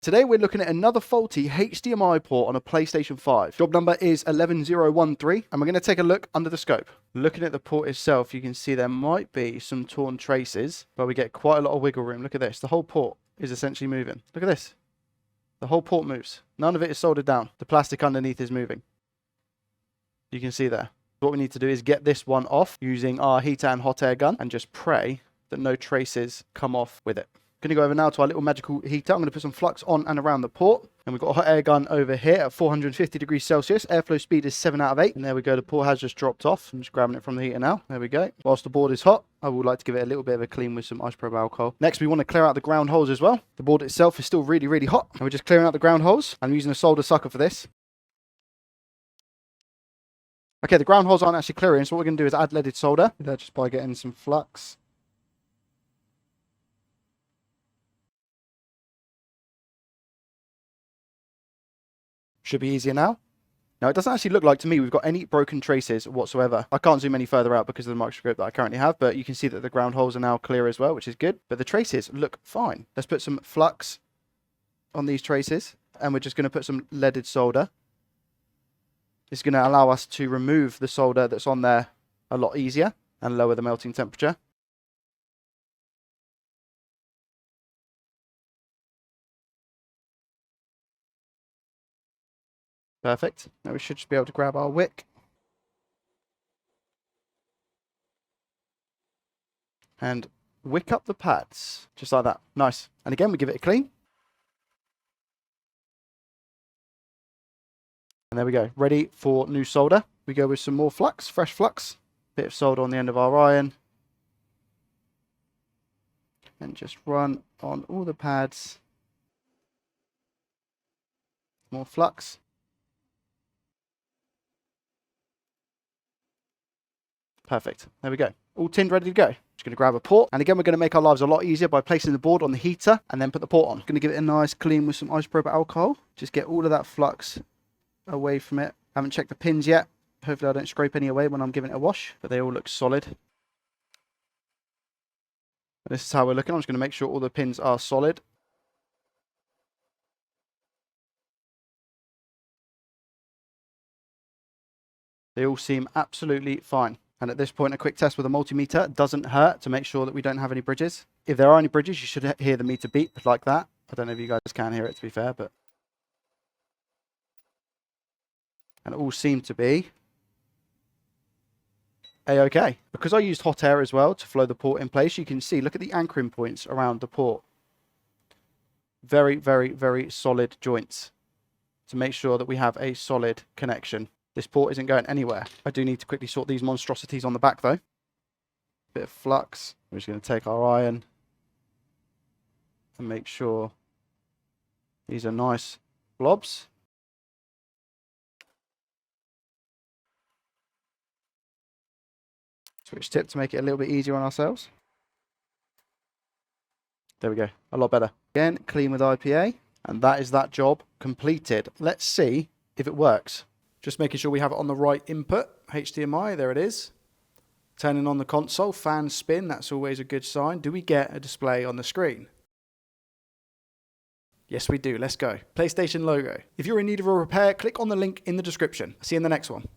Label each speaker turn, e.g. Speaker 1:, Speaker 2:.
Speaker 1: Today we're looking at another faulty HDMI port on a PlayStation 5. Job number is 11013 and we're going to take a look under the scope. Looking at the port itself, you can see there might be some torn traces, but we get quite a lot of wiggle room. Look at this. The whole port is essentially moving. Look at this. The whole port moves. None of it is soldered down. The plastic underneath is moving. You can see there. What we need to do is get this one off using our heater and hot air gun and just pray that no traces come off with it. Going to go over now to our little magical heater. I'm going to put some flux on and around the port. And we've got a hot air gun over here at 450 degrees Celsius. Airflow speed is 7 out of 8. And there we go. The port has just dropped off. I'm just grabbing it from the heater now. There we go. Whilst the board is hot, I would like to give it a little bit of a clean with some isopropyl alcohol. Next, we want to clear out the ground holes as well. The board itself is still really, really hot. And we're just clearing out the ground holes. I'm using a solder sucker for this. Okay, the ground holes aren't actually clearing. So what we're going to do is add leaded solder. Just by getting some flux. Should be easier now. Now, it doesn't actually look like to me we've got any broken traces whatsoever. I can't zoom any further out because of the microscope that I currently have, but you can see that the ground holes are now clear as well, which is good. But the traces look fine. Let's put some flux on these traces, and we're just going to put some leaded solder. It's going to allow us to remove the solder that's on there a lot easier and lower the melting temperature. Perfect. Now we should just be able to grab our wick. And wick up the pads, just like that. Nice. And again, we give it a clean. And there we go. Ready for new solder. We go with some more flux, fresh flux. Bit of solder on the end of our iron. And just run on all the pads. More flux. Perfect. There we go. All tinned, ready to go. Just going to grab a port. And again, we're going to make our lives a lot easier by placing the board on the heater and then put the port on. Going to give it a nice clean with some isopropyl alcohol. Just get all of that flux away from it. Haven't checked the pins yet. Hopefully I don't scrape any away when I'm giving it a wash. But they all look solid. And this is how we're looking. I'm just going to make sure all the pins are solid. They all seem absolutely fine. And at this point, a quick test with a multimeter doesn't hurt to make sure that we don't have any bridges. If there are any bridges, you should hear the meter beep like that. I don't know if you guys can hear it, to be fair, but... And it all seemed to be A-okay. Because I used hot air as well to flow the port in place, you can see, look at the anchoring points around the port. Very, very, very solid joints to make sure that we have a solid connection. This port isn't going anywhere. I do need to quickly sort these monstrosities on the back though. Bit of flux. We're just going to take our iron and make sure these are nice blobs. Switch tip to make it a little bit easier on ourselves. There we go. A lot better. Again, clean with IPA. And that is that job completed. Let's see if it works. Just making sure we have it on the right input. HDMI, there it is. Turning on the console, fan spin, that's always a good sign. Do we get a display on the screen? Yes, we do. Let's go. PlayStation logo. If you're in need of a repair, click on the link in the description. See you in the next one.